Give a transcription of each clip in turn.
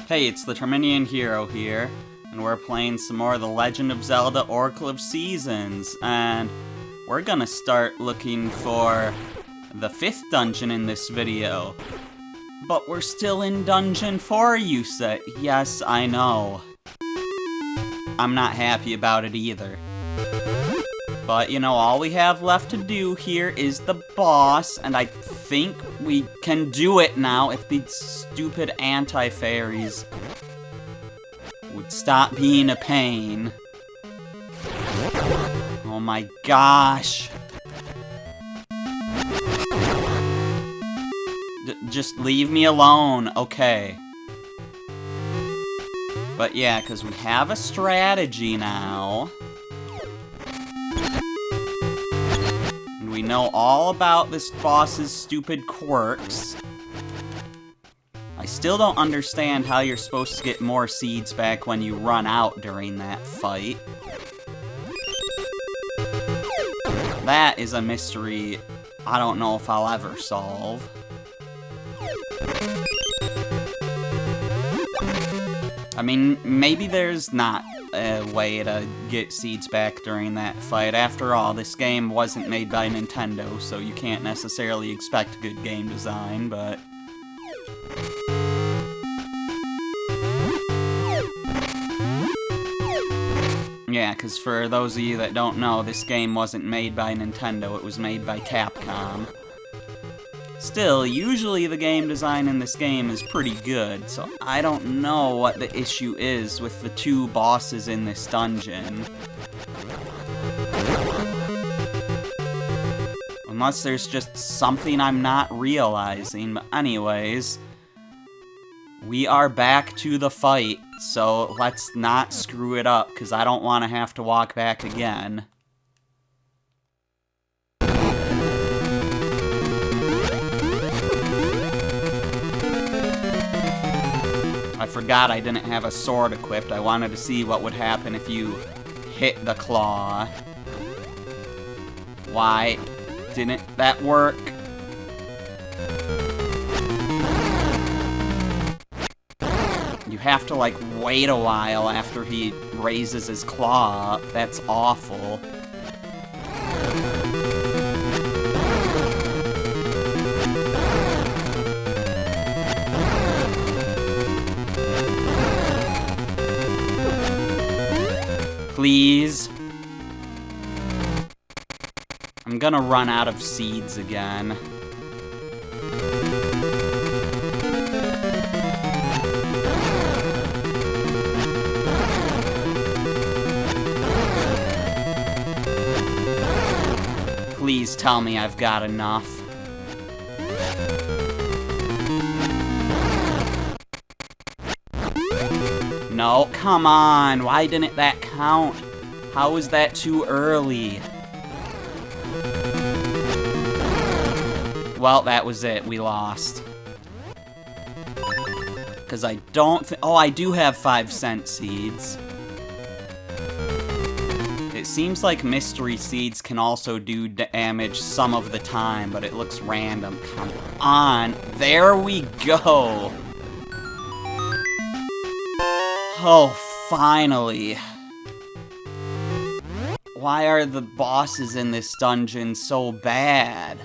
Hey, it's the Terminian Hero here, and we're playing some more of The Legend of Zelda Oracle of Seasons, and we're gonna start looking for the 5th dungeon in this video. But we're still in Dungeon 4, you say? Yes, I know. I'm not happy about it either. But, you know, all we have left to do here is the boss, and I think we can do it now if these stupid anti-fairies would stop being a pain. Oh my gosh. Just leave me alone, okay. But yeah, because we have a strategy now. We know all about this boss's stupid quirks. I still don't understand how you're supposed to get more seeds back when you run out during that fight. That is a mystery I don't know if I'll ever solve. I mean, maybe there's not a way to get seeds back during that fight. After all, this game wasn't made by Nintendo, so you can't necessarily expect good game design, but... yeah, because for those of you that don't know, this game wasn't made by Nintendo, it was made by Capcom. Still, usually the game design in this game is pretty good, so I don't know what the issue is with the 2 bosses in this dungeon. Unless there's just something I'm not realizing, but anyways, we are back to the fight, so let's not screw it up, because I don't want to have to walk back again. I forgot I didn't have a sword equipped. I wanted to see what would happen if you hit the claw. Why didn't that work? You have to, like, wait a while after he raises his claw up. That's awful. Please. I'm gonna run out of seeds again. Please tell me I've got enough. No, come on, why didn't that count? How was that too early? Well, that was it, we lost. Because I don't think... oh, I do have 5-cent seeds. It seems like mystery seeds can also do damage some of the time, but it looks random. Come on, there we go! Oh, finally. Why are the bosses in this dungeon so bad?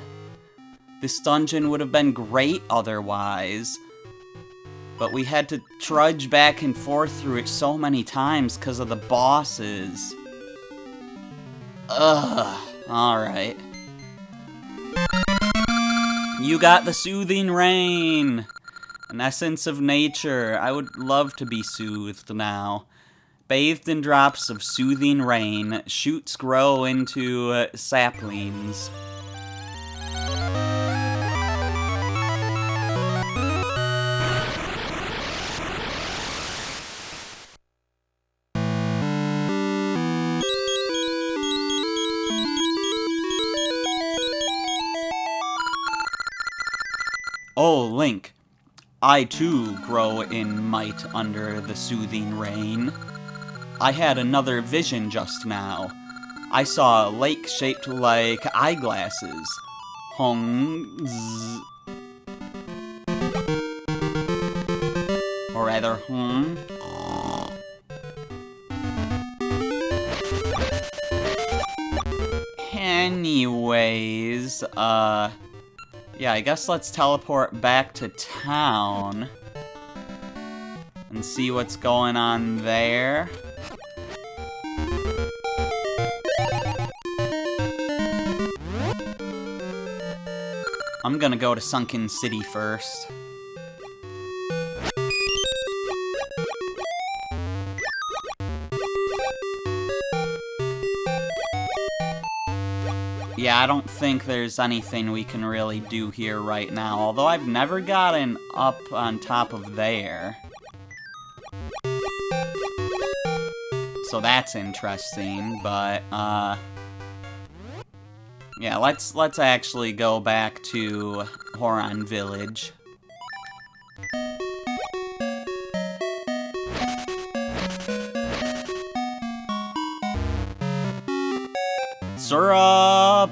This dungeon would have been great otherwise. But we had to trudge back and forth through it so many times because of the bosses. Ugh. Alright. You got the Soothing Rain! An essence of nature. I would love to be soothed now. Bathed in drops of soothing rain, shoots grow into saplings. Oh, Link. I too grow in might under the soothing rain. I had another vision just now. I saw a lake shaped like eyeglasses. Hong. Or rather, Anyways, yeah, I guess let's teleport back to town and see what's going on there. I'm gonna go to Sunken City first. Yeah, I don't think there's anything we can really do here right now, although I've never gotten up on top of there. So that's interesting, but, yeah, let's actually go back to Horon Village. Syrup!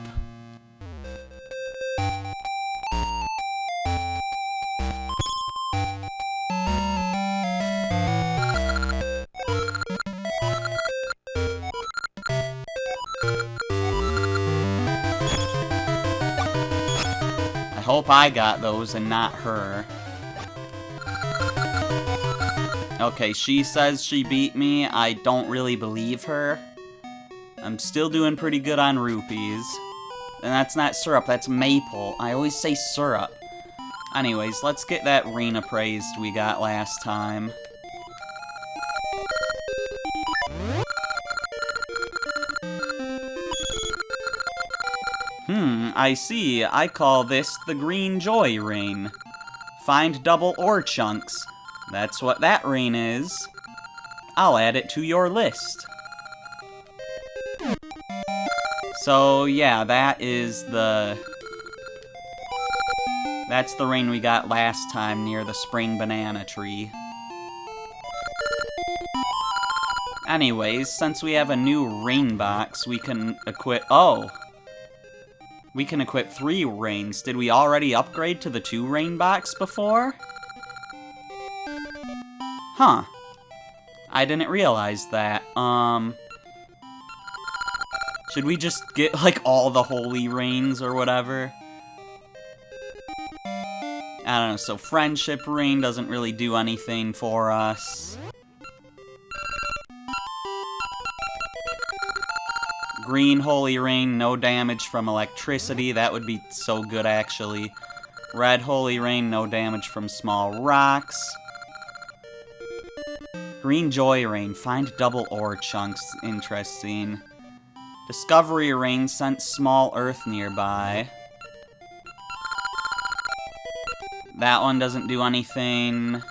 I hope I got those and not her. Okay, she says she beat me. I don't really believe her. I'm still doing pretty good on rupees. And that's not syrup, that's maple. I always say syrup. Anyways, let's get that ring appraised we got last time. I see. I call this the Green Joy Ring. Find double ore chunks. That's what that ring is. I'll add it to your list. So, yeah, that's the ring we got last time near the spring banana tree. Anyways, since we have a new ring box, we can equip... Oh! We can equip 3 rings. Did we already upgrade to the 2 ring box before? Huh. I didn't realize that. Should we just get, like, all the holy rings or whatever? I don't know, so Friendship Ring doesn't really do anything for us. Green Holy Ring, no damage from electricity. That would be so good, actually. Red Holy Ring, no damage from small rocks. Green Joy Ring, find double ore chunks. Interesting. Discovery Ring, sense small earth nearby. That one doesn't do anything.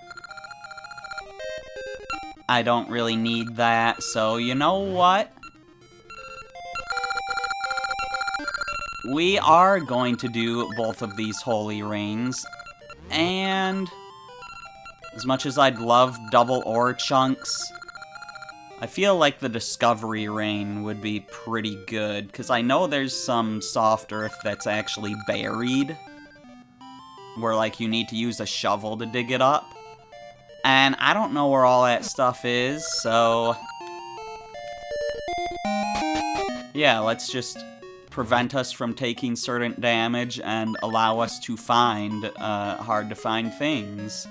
I don't really need that, so you know what? We are going to do both of these holy rings, and as much as I'd love double ore chunks, I feel like the Discovery Ring would be pretty good, because I know there's some soft earth that's actually buried, where, like, you need to use a shovel to dig it up, and I don't know where all that stuff is, so yeah, let's just prevent us from taking certain damage and allow us to find hard-to-find things.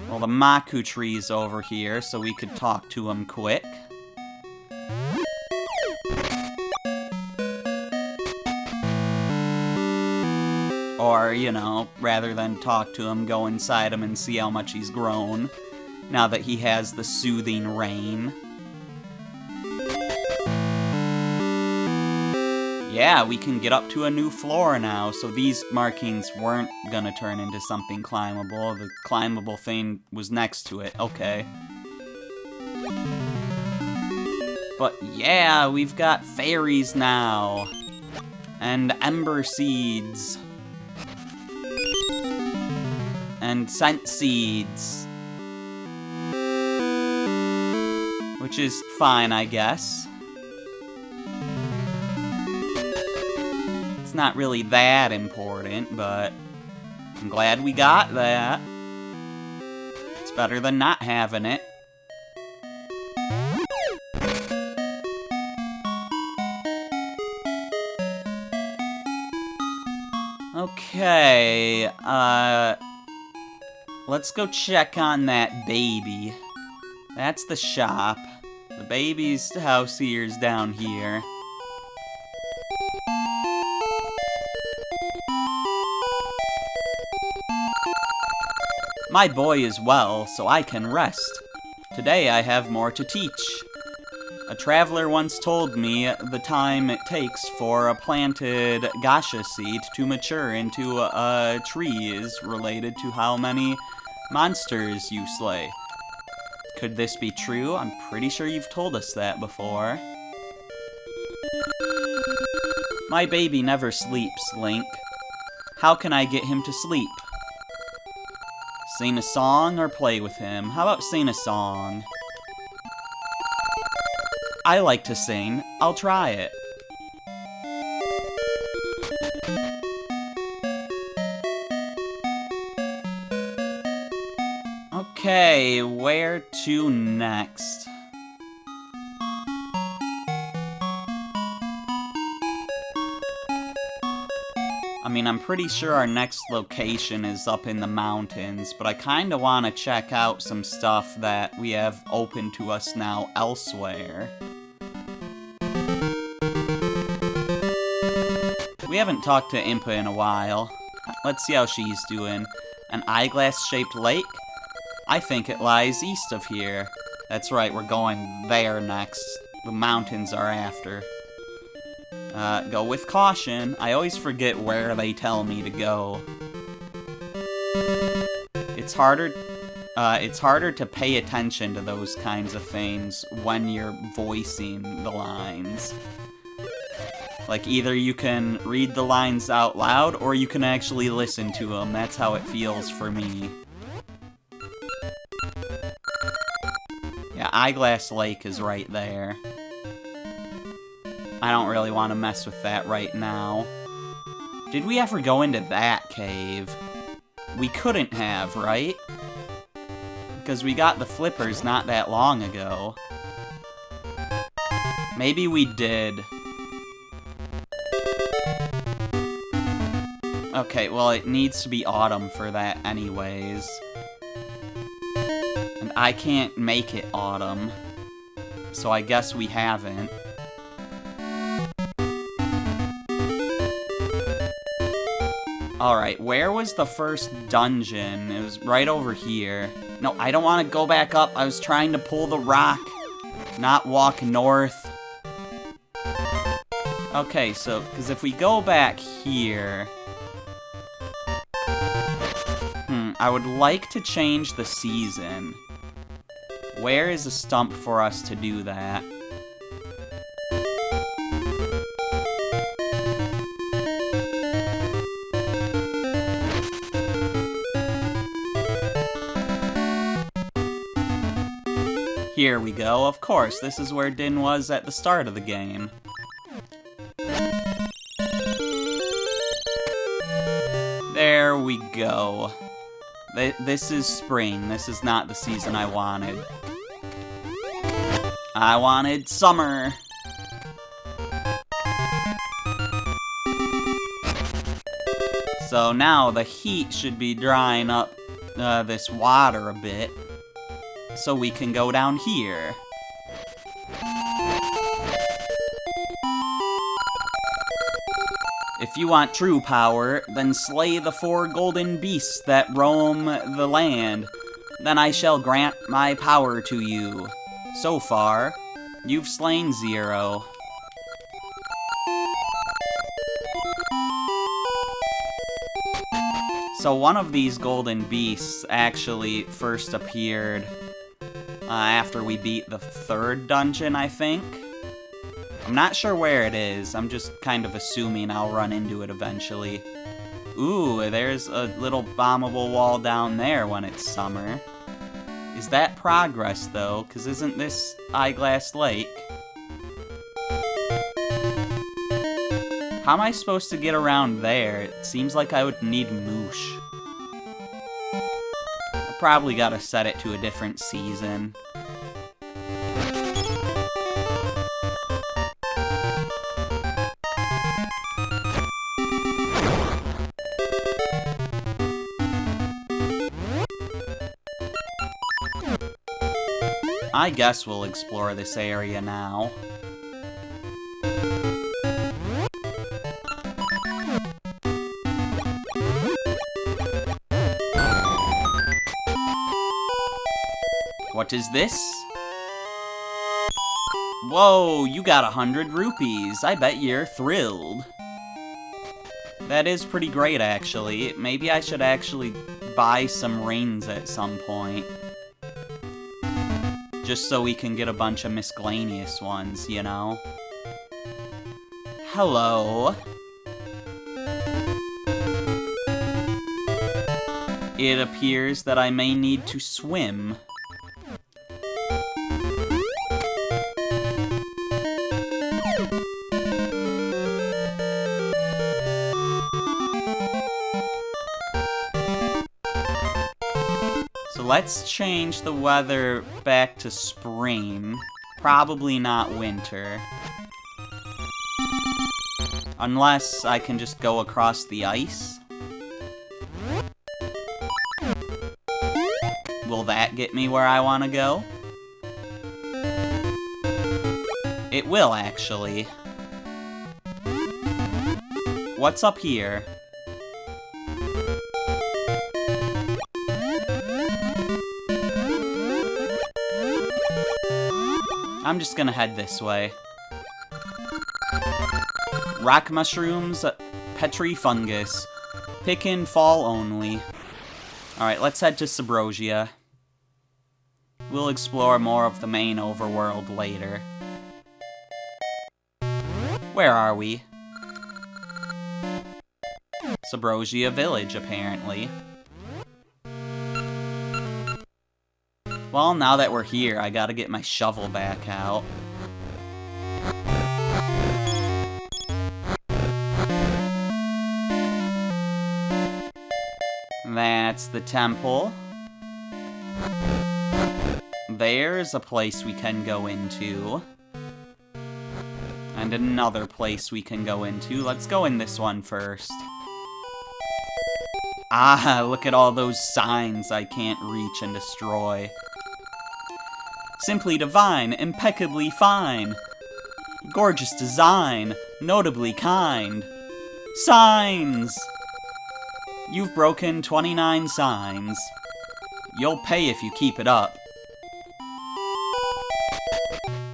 Well, the Maku tree's over here, so we could talk to him quick. Or, you know, rather than talk to him, go inside him and see how much he's grown, now that he has the soothing rain. Yeah, we can get up to a new floor now, so these markings weren't gonna turn into something climbable. The climbable thing was next to it. Okay. But yeah, we've got fairies now. And ember seeds. And scent seeds. Which is fine, I guess. It's not really that important, but I'm glad we got that. It's better than not having it. Okay, let's go check on that baby. That's the shop. The baby's house here is down here. My boy is well, so I can rest. Today I have more to teach. A traveler once told me the time it takes for a planted gacha seed to mature into a tree is related to how many monsters you slay. Could this be true? I'm pretty sure you've told us that before. My baby never sleeps, Link. How can I get him to sleep? Sing a song or play with him? How about sing a song? I like to sing. I'll try it. Okay, where to next? I mean, I'm pretty sure our next location is up in the mountains, but I kinda wanna check out some stuff that we have open to us now elsewhere. We haven't talked to Impa in a while. Let's see how she's doing. An eyeglass-shaped lake? I think it lies east of here. That's right, we're going there next. The mountains are after. Go with caution. I always forget where they tell me to go. It's harder to pay attention to those kinds of things when you're voicing the lines. Like, either you can read the lines out loud, or you can actually listen to them. That's how it feels for me. Yeah, Eyeglass Lake is right there. I don't really want to mess with that right now. Did we ever go into that cave? We couldn't have, right? Because we got the flippers not that long ago. Maybe we did. Okay, well, it needs to be autumn for that anyways. And I can't make it autumn. So I guess we haven't. Alright, where was the first dungeon? It was right over here. No, I don't want to go back up. I was trying to pull the rock, not walk north. Okay, so, because if we go back here... I would like to change the season. Where is a stump for us to do that? Here we go, of course, this is where Din was at the start of the game. There we go. This is spring, this is not the season I wanted. I wanted summer. So now the heat should be drying up this water a bit, so we can go down here. If you want true power, then slay the 4 golden beasts that roam the land. Then I shall grant my power to you. So far, you've slain 0. So one of these golden beasts actually first appeared after we beat the 3rd dungeon, I think. I'm not sure where it is. I'm just kind of assuming I'll run into it eventually. Ooh, there's a little bombable wall down there when it's summer. Is that progress, though? Because isn't this Eyeglass Lake? How am I supposed to get around there? It seems like I would need Moosh. I probably gotta set it to a different season. I guess we'll explore this area now. What is this? Whoa, you got 100 rupees. I bet you're thrilled. That is pretty great, actually. Maybe I should actually buy some rings at some point. Just so we can get a bunch of miscellaneous ones, you know? Hello. It appears that I may need to swim. So let's change the weather back to spring. Probably not winter. Unless I can just go across the ice. Will that get me where I want to go? It will, actually. What's up here? I'm just gonna head this way. Rock mushrooms, petri fungus. Pick in fall only. Alright, let's head to Subrosia. We'll explore more of the main overworld later. Where are we? Subrosia Village, apparently. Well, now that we're here, I gotta get my shovel back out. That's the temple. There's a place we can go into. And another place we can go into. Let's go in this one first. Ah, look at all those signs I can't reach and destroy. Simply divine, impeccably fine. Gorgeous design, notably kind. Signs! You've broken 29 signs. You'll pay if you keep it up.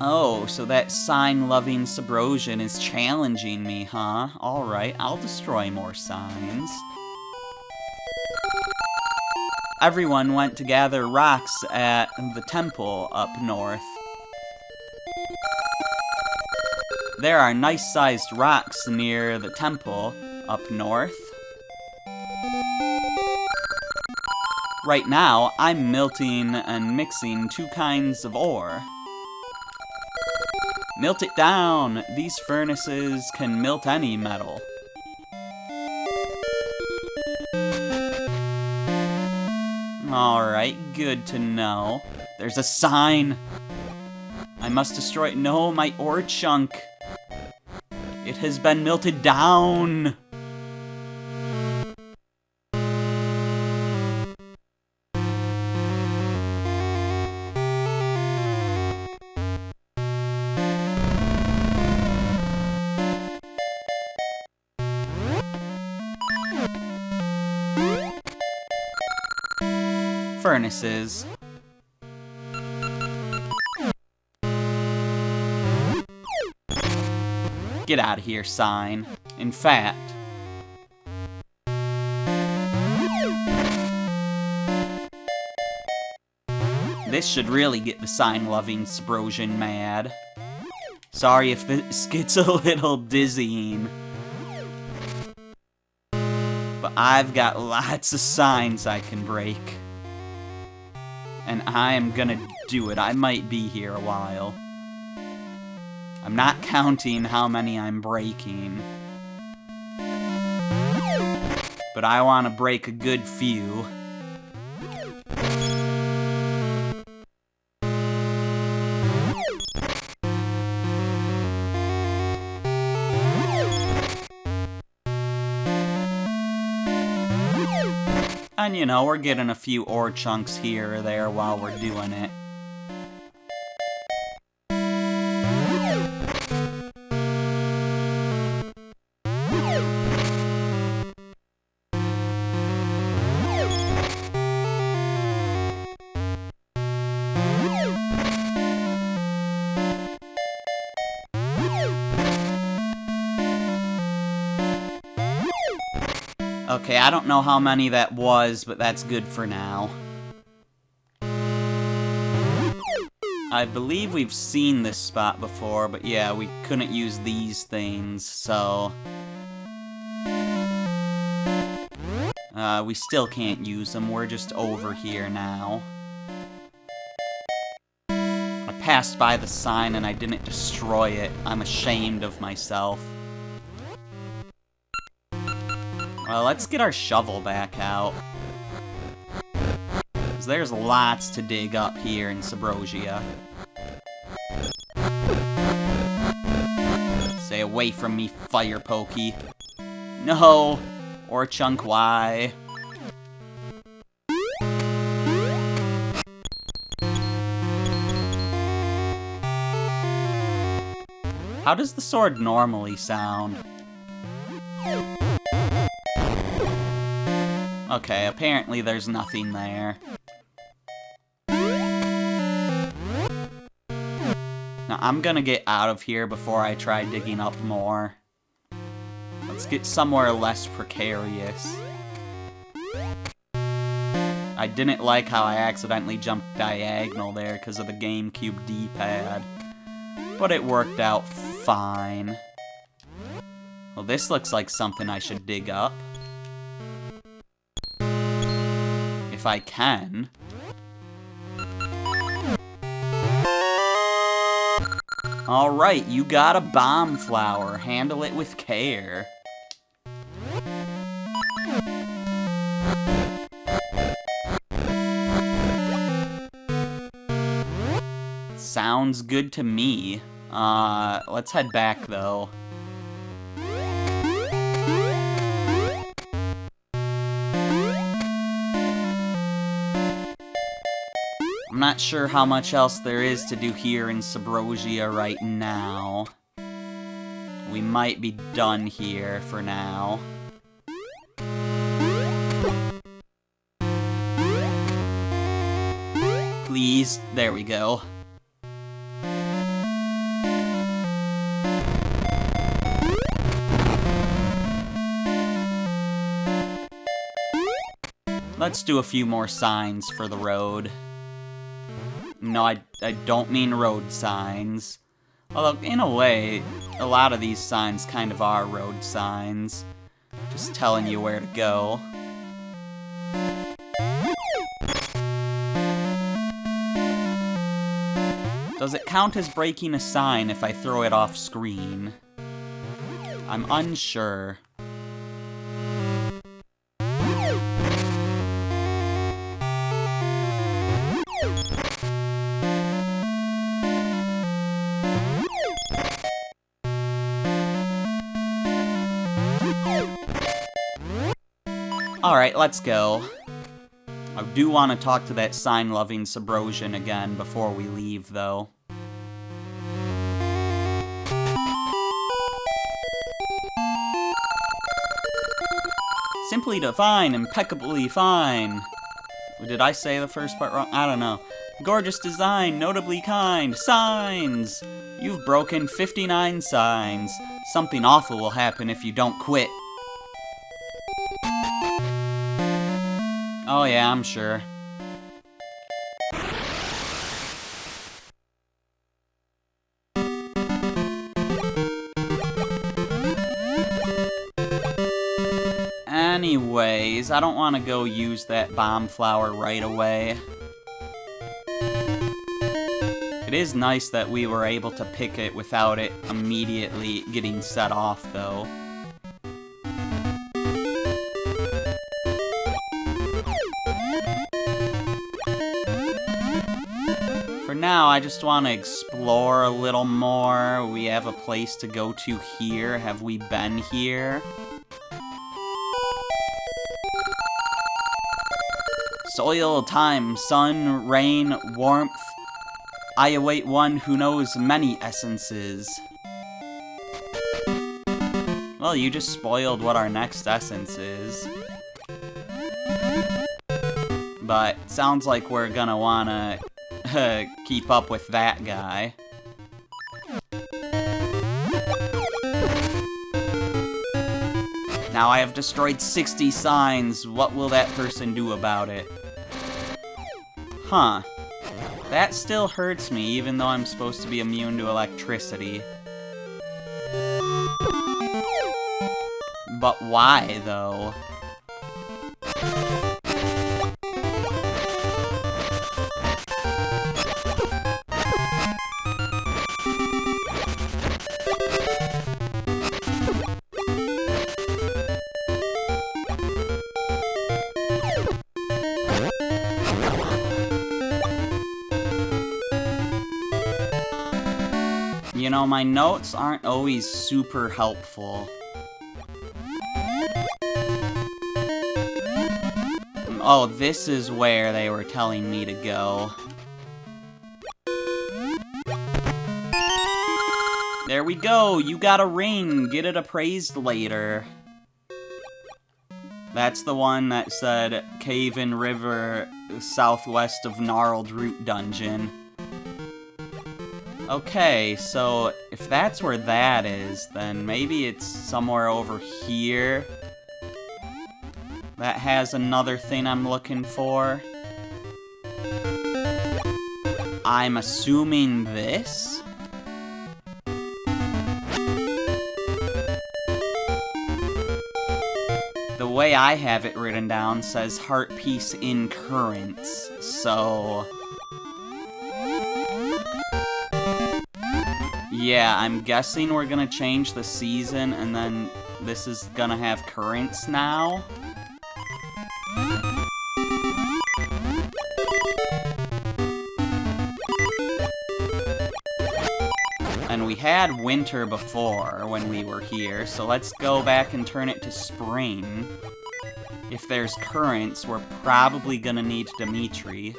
Oh, so that sign-loving Subrosian is challenging me, huh? Alright, I'll destroy more signs. Everyone went to gather rocks at the temple up north. There are nice-sized rocks near the temple up north. Right now, I'm melting and mixing 2 kinds of ore. Melt it down! These furnaces can melt any metal. Alright, good to know. There's a sign! I must destroy it. No, my ore chunk! It has been melted down! Furnaces. Get out of here, sign. In fact, this should really get the sign-loving Subrosian mad. Sorry if this gets a little dizzying. But I've got lots of signs I can break. And I am gonna do it. I might be here a while. I'm not counting how many I'm breaking. but I want to break a good few. And you know, we're getting a few ore chunks here or there while we're doing it. Okay, I don't know how many that was, but that's good for now. I believe we've seen this spot before, but yeah, we couldn't use these things, so... we still can't use them, we're just over here now. I passed by the sign and I didn't destroy it. I'm ashamed of myself. Well, let's get our shovel back out. 'Cause there's lots to dig up here in Subrosia. Stay away from me, Fire Pokey. No! Or Chunk Y. How does the sword normally sound? Okay, apparently there's nothing there. Now, I'm gonna get out of here before I try digging up more. Let's get somewhere less precarious. I didn't like how I accidentally jumped diagonal there because of the GameCube D-pad. But it worked out fine. Well, this looks like something I should dig up. If I can. Alright, you got a bomb flower. Handle it with care. Sounds good to me. Let's head back though. I'm not sure how much else there is to do here in Subrosia right now. We might be done here for now. Please, there we go. Let's do a few more signs for the road. No, I don't mean road signs. Although, in a way, a lot of these signs kind of are road signs. Just telling you where to go. Does it count as breaking a sign if I throw it off screen? I'm unsure. Alright, let's go. I do want to talk to that sign-loving Subrosian again before we leave, though. Simply divine, impeccably fine. Did I say the first part wrong? I don't know. Gorgeous design, notably kind. Signs! You've broken 59 signs. Something awful will happen if you don't quit. Oh yeah, I'm sure. Anyways, I don't want to go use that bomb flower right away. It is nice that we were able to pick it without it immediately getting set off, though. now, I just want to explore a little more. We have a place to go to here. Have we been here? Soil, time, sun, rain, warmth. I await one who knows many essences. Well, you just spoiled what our next essence is. But sounds like we're gonna wanna keep up with that guy. Now I have destroyed 60 signs. What will that person do about it? Huh. That still hurts me, even though I'm supposed to be immune to electricity. But why, though? You know, my notes aren't always super helpful. Oh, this is where they were telling me to go. There we go, you got a ring, get it appraised later. That's the one that said Cave in River, southwest of Gnarled Root Dungeon. Okay, so if that's where that is, then maybe it's somewhere over here that has another thing I'm looking for. I'm assuming this? The way I have it written down says Heart Piece in Currents, so... yeah, I'm guessing we're gonna change the season, and then this is gonna have currents now. And we had winter before when we were here, so let's go back and turn it to spring. If there's currents, we're probably gonna need Dimitri.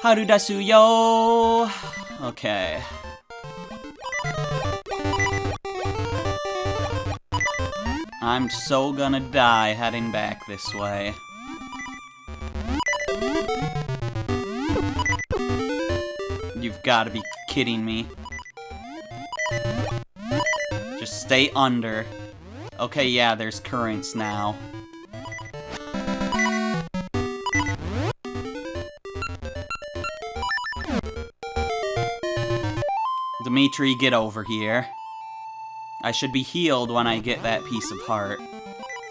Harudasu yo! Okay. I'm so gonna die heading back this way. You've gotta be kidding me. Just stay under. Okay, yeah, there's currents now. Dimitri, get over here. I should be healed when I get that piece of heart.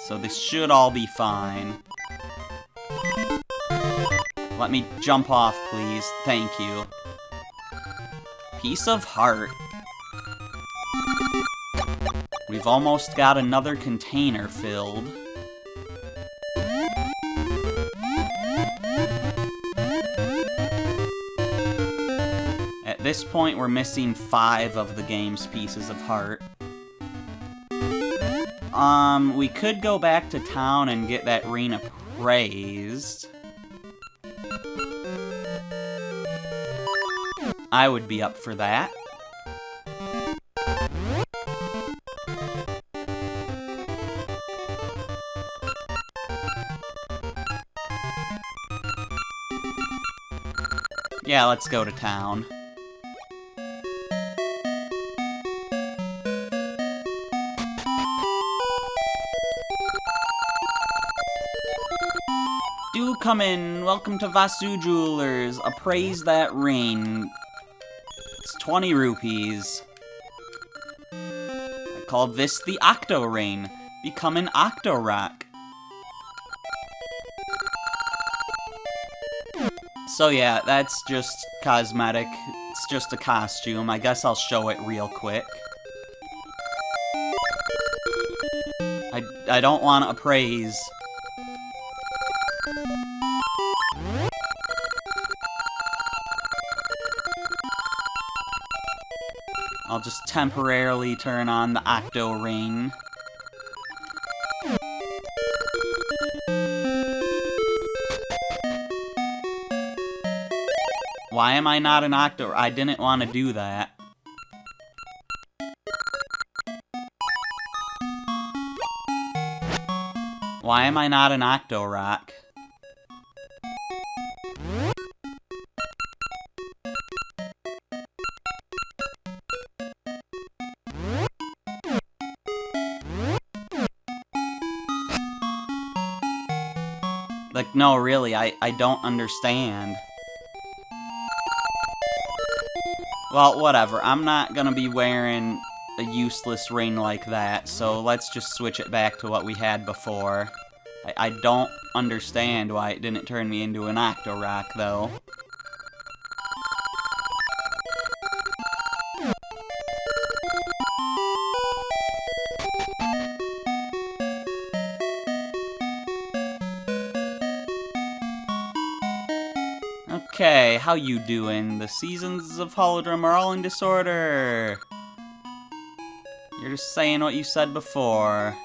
So this should all be fine. Let me jump off, please. Thank you. Piece of heart. We've almost got another container filled. At this point, we're missing 5 of the game's pieces of heart. We could go back to town and get that ring appraised. I would be up for that. Yeah, let's go to town. Do come in. Welcome to Vasu Jewelers. Appraise that ring. It's 20 rupees. I called this the Octo Ring. Become an Octorok. So yeah, that's just cosmetic. It's just a costume. I guess I'll show it real quick. I don't want to appraise. I'll just temporarily turn on the Octo Ring. Why am I not an Octo? I didn't want to do that. Why am I not an Octorok? Like, no, really, I don't understand. Well, whatever. I'm not gonna be wearing a useless ring like that, so let's just switch it back to what we had before. I don't understand why it didn't turn me into an Octorok, though. Okay, how you doing? The seasons of Holodrum are all in disorder. You're just saying what you said before.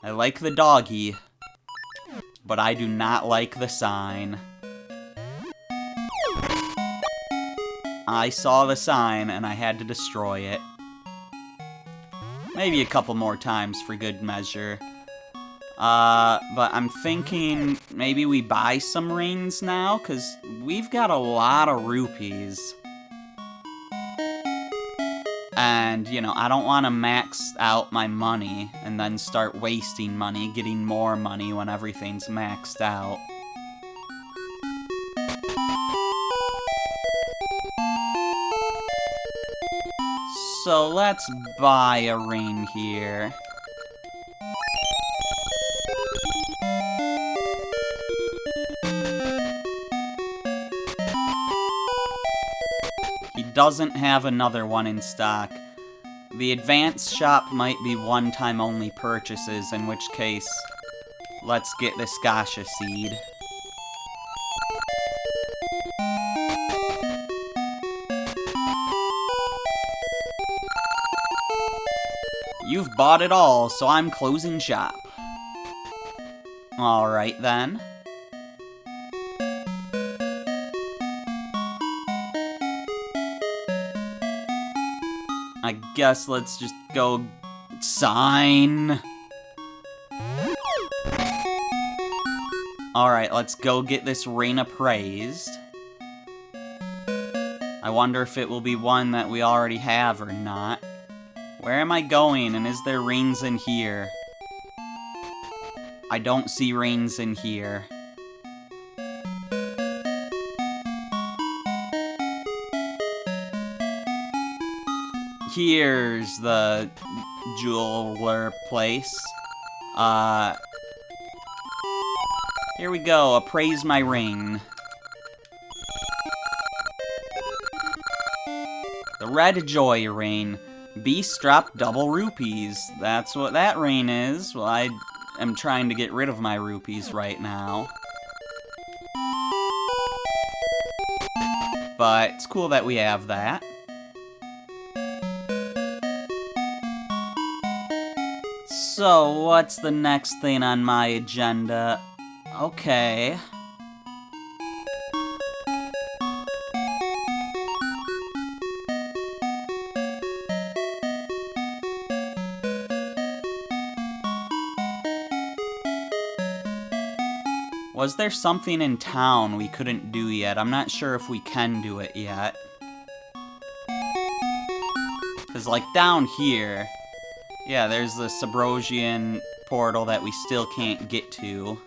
I like the doggy, but I do not like the sign. I saw the sign and I had to destroy it. Maybe a couple more times for good measure. But I'm thinking maybe we buy some rings now, because we've got a lot of rupees. And, you know, I don't want to max out my money and then start wasting money, getting more money when everything's maxed out. So let's buy a ring here. He doesn't have another one in stock. The advanced shop might be one-time only purchases, in which case, let's get this Gasha Seed. You've bought it all, so I'm closing shop. Alright then. I guess let's just go sign. Alright, let's go get this ring appraised. I wonder if it will be one that we already have or not. Where am I going, and is there rings in here? I don't see rings in here. Here's the jeweler place. Here we go, appraise my ring. The Red Joy Ring. Beast drop double rupees. That's what that ring is. Well, I am trying to get rid of my rupees right now. But it's cool that we have that. So, what's the next thing on my agenda? Okay. Was there something in town we couldn't do yet? I'm not sure if we can do it yet. Because, like, down here... Yeah, there's the Subrosian portal that we still can't get to.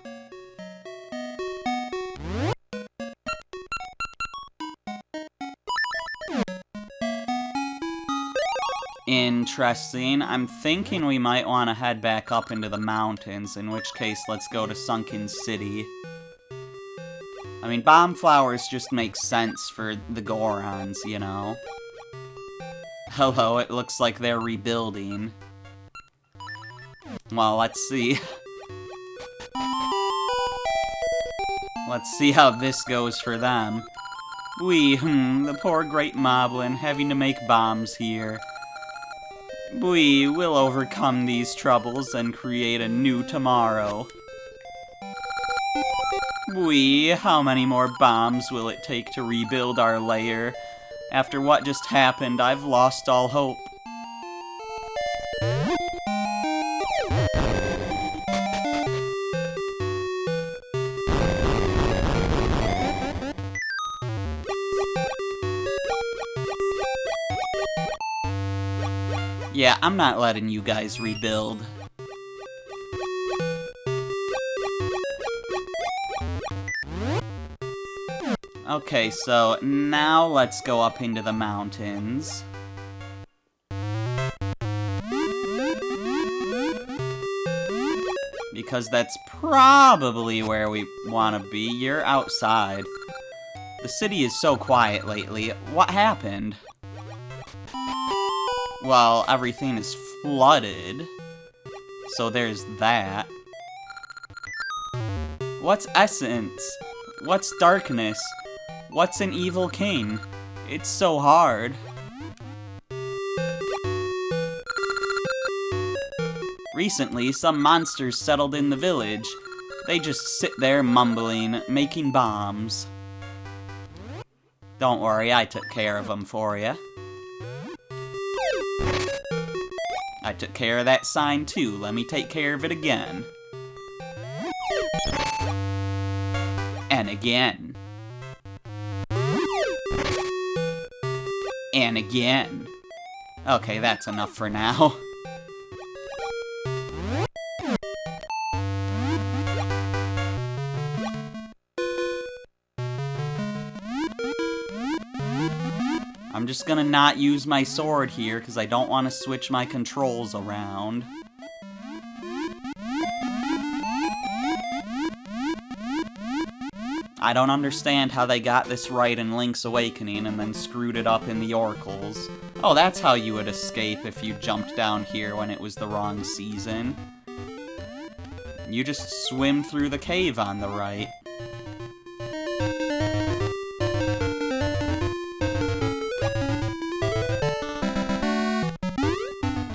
Interesting. I'm thinking we might want to head back up into the mountains, in which case let's go to Sunken City. I mean, bomb flowers just make sense for the Gorons, you know? Hello, it looks like they're rebuilding. Well, let's see. Let's see how this goes for them. The poor Great Moblin having to make bombs here. We will overcome these troubles and create a new tomorrow. How many more bombs will it take to rebuild our lair? After what just happened, I've lost all hope. Yeah, I'm not letting you guys rebuild. Okay, so now let's go up into the mountains. Because that's probably where we want to be. You're outside. The city is so quiet lately. What happened? Well, everything is flooded. So there's that. What's essence? What's darkness? What's an evil king? It's so hard. Recently, some monsters settled in the village. They just sit there mumbling, making bombs. Don't worry, I took care of them for you. I took care of that sign too. Let me take care of it again. And again. And again. Okay, that's enough for now. I'm just gonna not use my sword here because I don't want to switch my controls around. I don't understand how they got this right in Link's Awakening and then screwed it up in the Oracles. Oh, that's how you would escape if you jumped down here when it was the wrong season. You just swim through the cave on the right.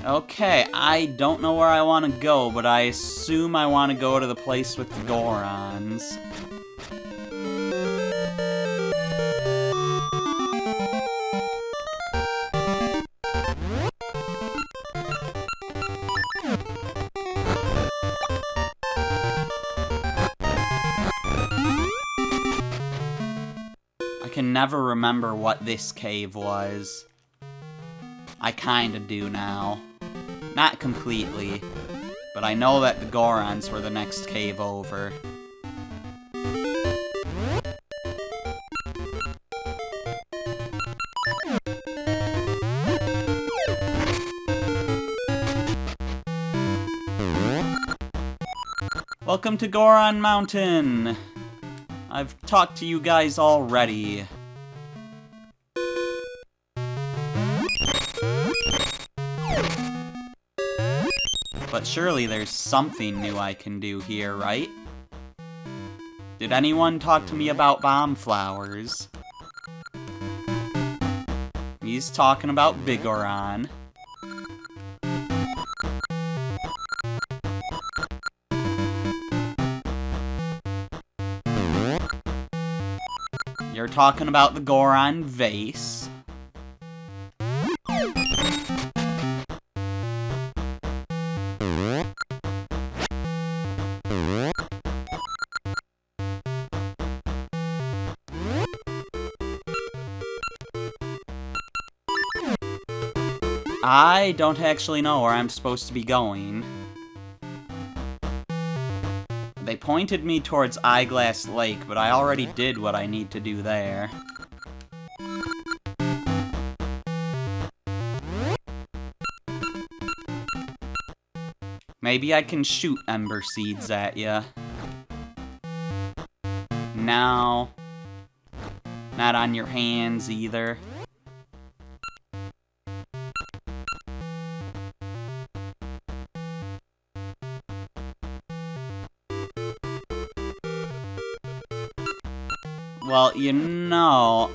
Okay, I don't know where I want to go, but I assume I want to go to the place with the Gorons. I can never remember what this cave was. I kinda do now. Not completely, but I know that the Gorons were the next cave over. Welcome to Goron Mountain! I've talked to you guys already. But surely there's something new I can do here, right? Did anyone talk to me about bomb flowers? He's talking about Bigoron. You're talking about the Goron vase. I don't actually know where I'm supposed to be going. They pointed me towards Eyeglass Lake, but I already did what I need to do there. Maybe I can shoot Ember Seeds at ya. No. Not on your hands either. Well, you know...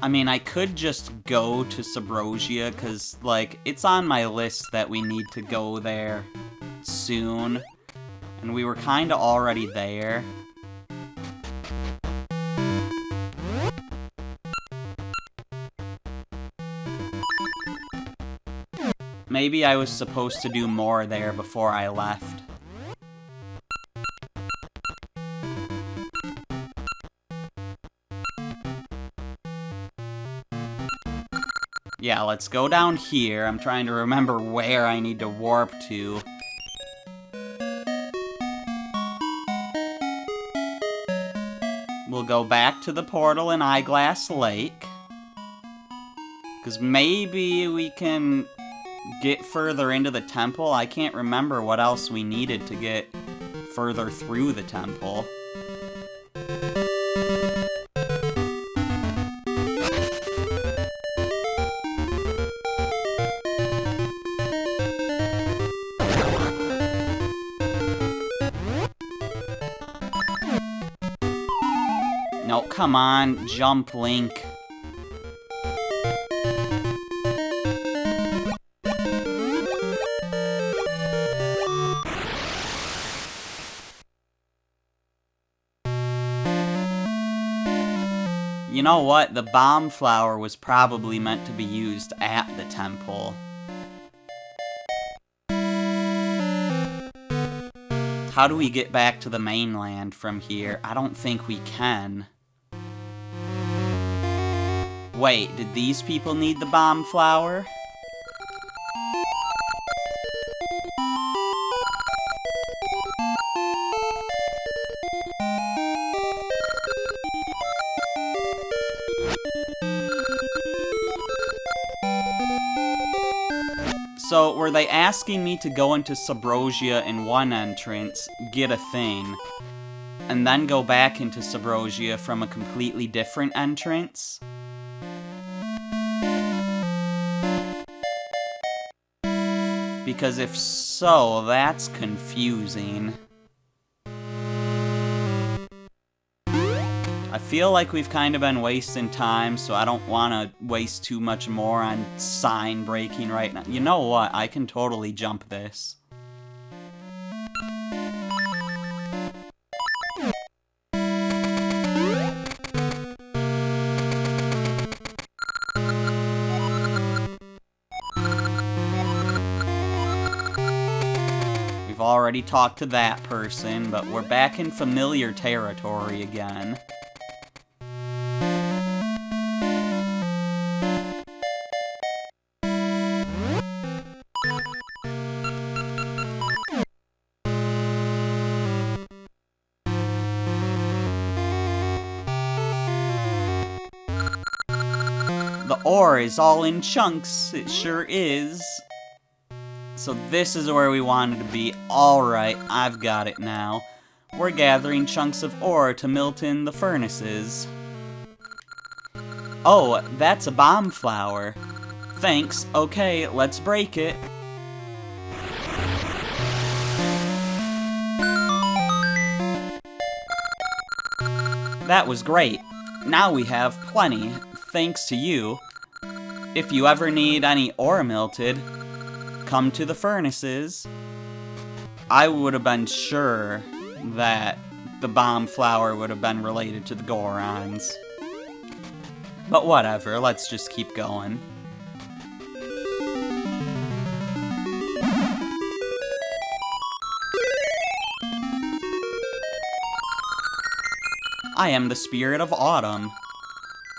I mean, I could just go to Subrosia, because, like, it's on my list that we need to go there soon. And we were kinda already there. Maybe I was supposed to do more there before I left. Yeah, let's go down here. I'm trying to remember where I need to warp to. We'll go back to the portal in Eyeglass Lake. Because maybe we can get further into the temple. I can't remember what else we needed to get further through the temple. No, come on, jump, Link. You know what? The bomb flower was probably meant to be used at the temple. How do we get back to the mainland from here? I don't think we can. Wait, did these people need the bomb flower? So, were they asking me to go into Subrosia in one entrance, get a thing, and then go back into Subrosia from a completely different entrance? Because if so, that's confusing. I feel like we've kind of been wasting time, so I don't want to waste too much more on sign breaking right now. You know what? I can totally jump this. We've already talked to that person, but we're back in familiar territory again. The ore is all in chunks, it sure is. So this is where we wanted to be. Alright, I've got it now. We're gathering chunks of ore to melt in the furnaces. Oh, that's a bomb flower. Thanks, okay, let's break it. That was great. Now we have plenty, thanks to you. If you ever need any ore melted, come to the furnaces. I would have been sure that the bomb flower would have been related to the Gorons. But whatever, let's just keep going. I am the spirit of autumn.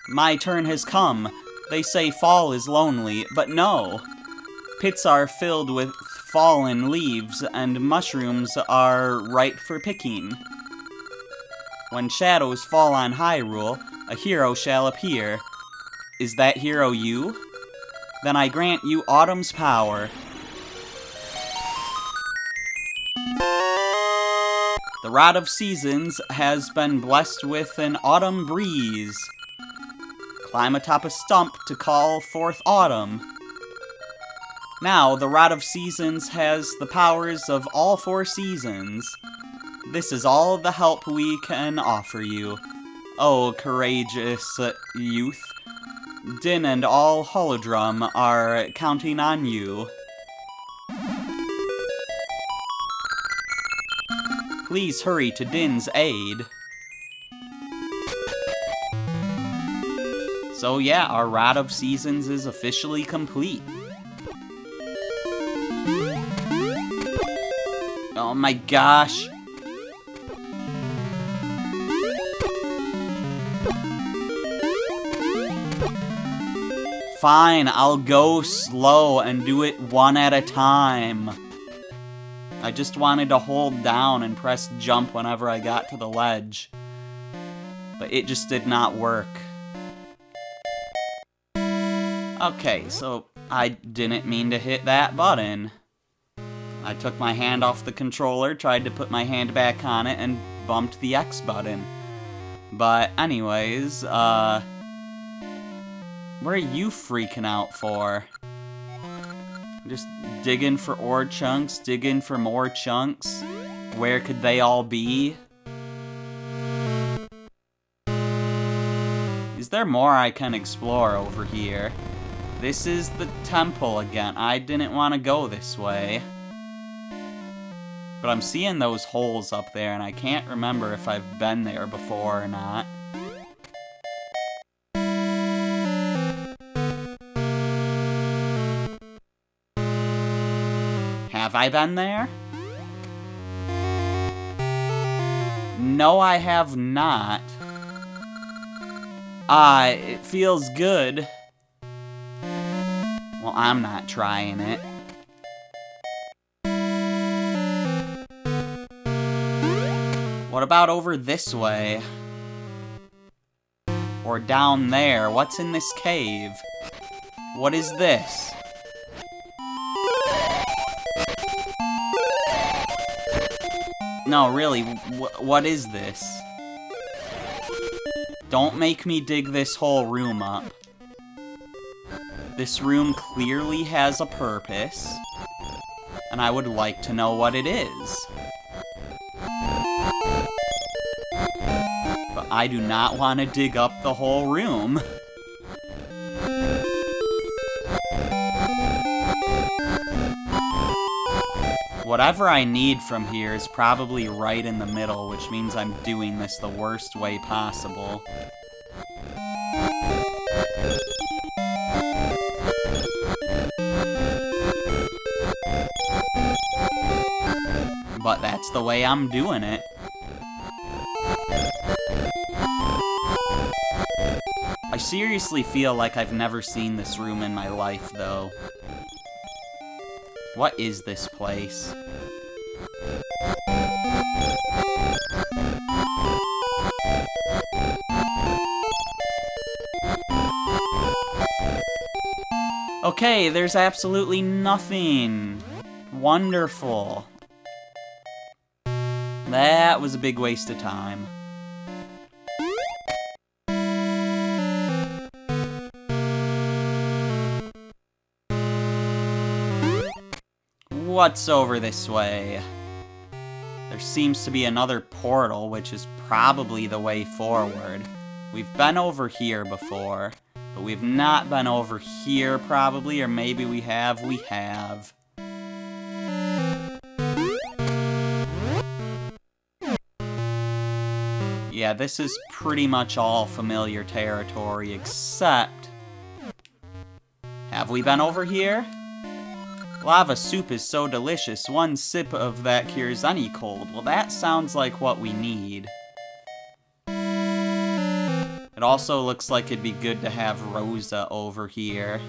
My turn has come. They say fall is lonely, but no. Pits are filled with fallen leaves, and mushrooms are ripe for picking. When shadows fall on Hyrule, a hero shall appear. Is that hero you? Then I grant you Autumn's power. The Rod of Seasons has been blessed with an autumn breeze. Climb atop a stump to call forth autumn. Now, the Rod of Seasons has the powers of all 4 seasons. This is all the help we can offer you. Oh, courageous youth. Din and all Holodrum are counting on you. Please hurry to Din's aid. So yeah, our Rod of Seasons is officially complete. Oh my gosh. Fine, I'll go slow and do it one at a time. I just wanted to hold down and press jump whenever I got to the ledge. But it just did not work. Okay, so I didn't mean to hit that button. I took my hand off the controller, tried to put my hand back on it, and bumped the X button. But anyways, what are you freaking out for? Just digging for ore chunks, digging for more chunks. Where could they all be? Is there more I can explore over here? This is the temple again. I didn't want to go this way. But I'm seeing those holes up there, and I can't remember if I've been there before or not. Have I been there? No, I have not. It feels good. Well, I'm not trying it. What about over this way? Or down there? What's in this cave? What is this? No, really, what is this? Don't make me dig this whole room up. This room clearly has a purpose, and I would like to know what it is. But I do not want to dig up the whole room. Whatever I need from here is probably right in the middle, which means I'm doing this the worst way possible. But that's the way I'm doing it. I seriously feel like I've never seen this room in my life, though. What is this place? Okay, there's absolutely nothing. Wonderful. That was a big waste of time. What's over this way? There seems to be another portal, which is probably the way forward. We've been over here before, but we've not been over here probably, or maybe we have. We have. Yeah, this is pretty much all familiar territory, except... Have we been over here? Lava soup is so delicious, one sip of that cures any cold. Well, that sounds like what we need. It also looks like it'd be good to have Rosa over here.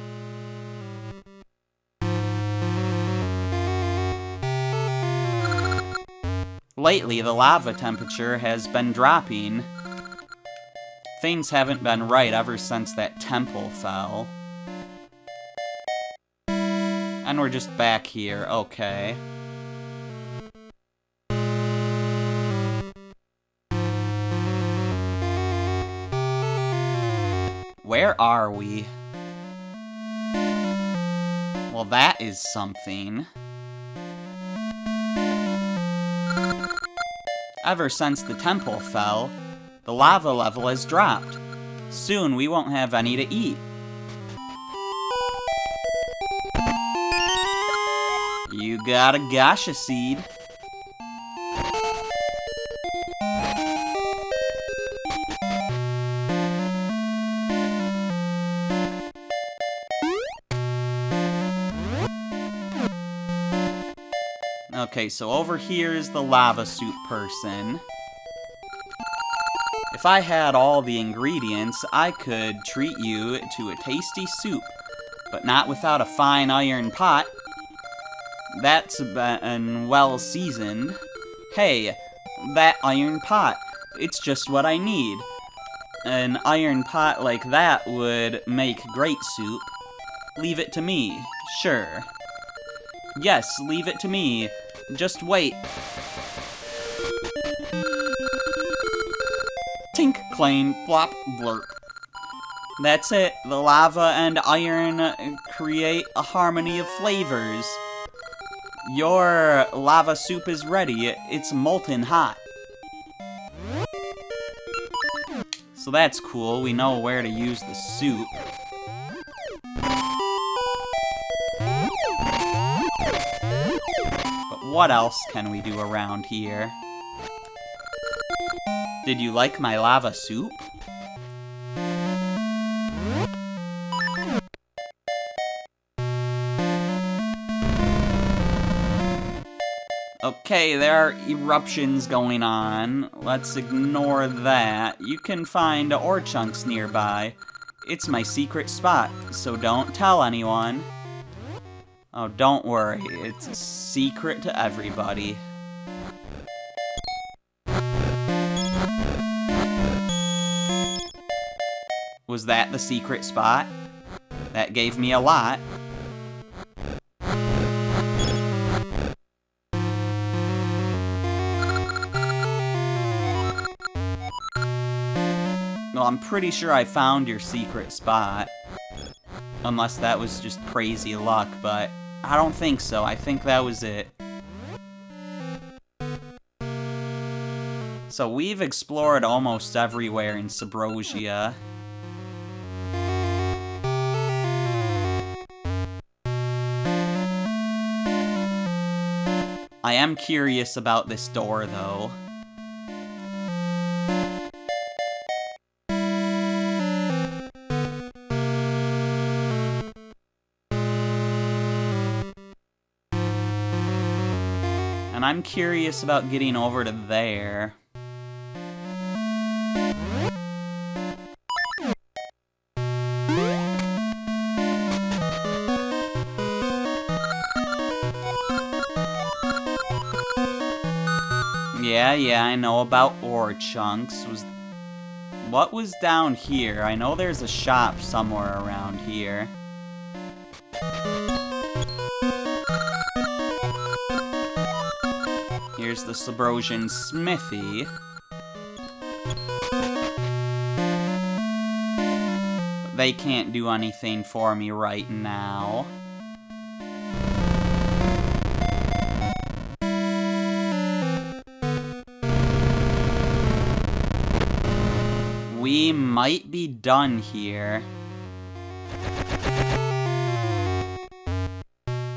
Lately, the lava temperature has been dropping. Things haven't been right ever since that temple fell. And we're just back here, okay. Where are we? Well, that is something. Ever since the temple fell, the lava level has dropped. Soon we won't have any to eat. You got a gacha seed. Okay, so over here is the lava soup person. If I had all the ingredients, I could treat you to a tasty soup, but not without a fine iron pot. That's been well seasoned. Hey, that iron pot, it's just what I need. An iron pot like that would make great soup. Leave it to me, sure. Yes, leave it to me. Just wait. Tink, clang, plop, blurp. That's it. The lava and iron create a harmony of flavors. Your lava soup is ready. It's molten hot. So that's cool. We know where to use the soup. What else can we do around here? Did you like my lava soup? Okay, there are eruptions going on. Let's ignore that. You can find ore chunks nearby. It's my secret spot, so don't tell anyone. Oh, don't worry, it's a secret to everybody. Was that the secret spot? That gave me a lot. Well, I'm pretty sure I found your secret spot. Unless that was just crazy luck, but I don't think so. I think that was it. So we've explored almost everywhere in Subrosia. I am curious about this door, though. And I'm curious about getting over to there. Yeah, I know about ore chunks. What was down here? I know there's a shop somewhere around here. Here's the Subrosian smithy. But they can't do anything for me right now. We might be done here.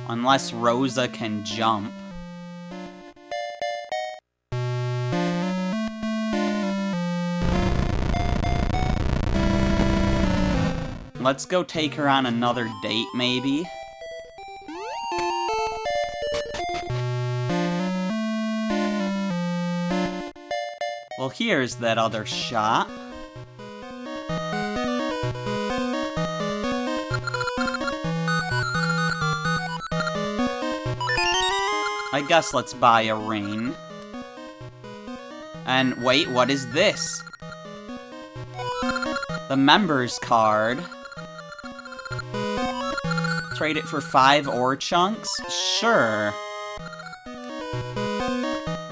Unless Rosa can jump. Let's go take her on another date, maybe. Well, here's that other shop. I guess let's buy a ring. And wait, what is this? The members card. Trade it for 5 ore chunks? Sure.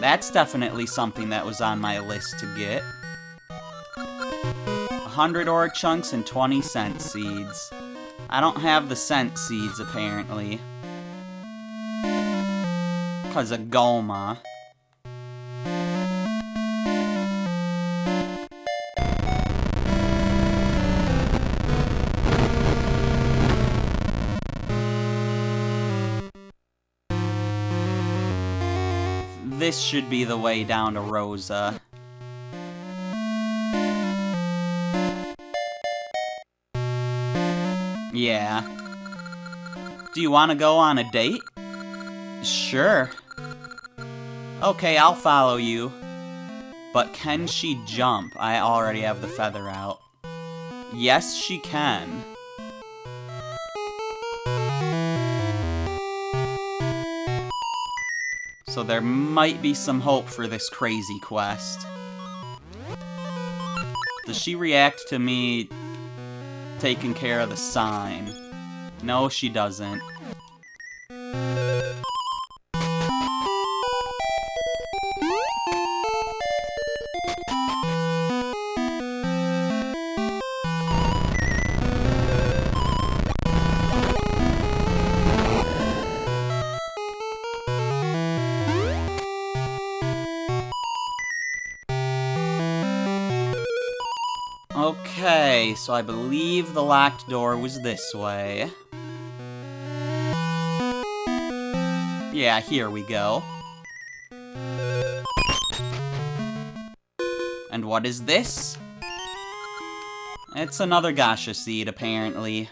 That's definitely something that was on my list to get. 100 ore chunks and 20 cent seeds. I don't have the cent seeds, apparently. Because of Goma. this should be the way down to Rosa. Yeah. Do you want to go on a date? Sure. Okay, I'll follow you. But can she jump? I already have the feather out. Yes, she can. So there might be some hope for this crazy quest. Does she react to me taking care of the sign? No, she doesn't. Okay, so I believe the locked door was this way. Yeah, here we go. And what is this? It's another gacha seed, apparently.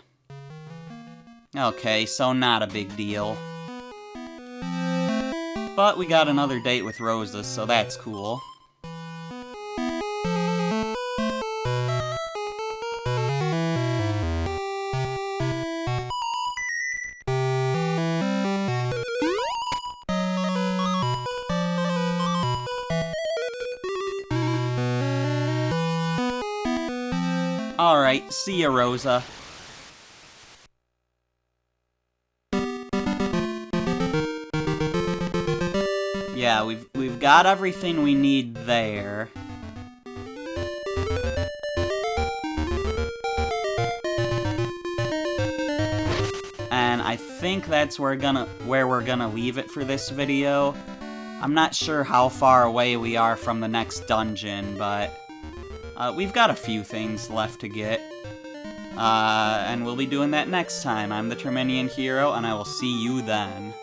Okay, so not a big deal. But we got another date with Rosa, so that's cool. Alright, see ya, Rosa. Yeah, we've got everything we need there. And I think that's where we're gonna leave it for this video. I'm not sure how far away we are from the next dungeon, but we've got a few things left to get. And we'll be doing that next time. I'm the Terminian Hero, and I will see you then.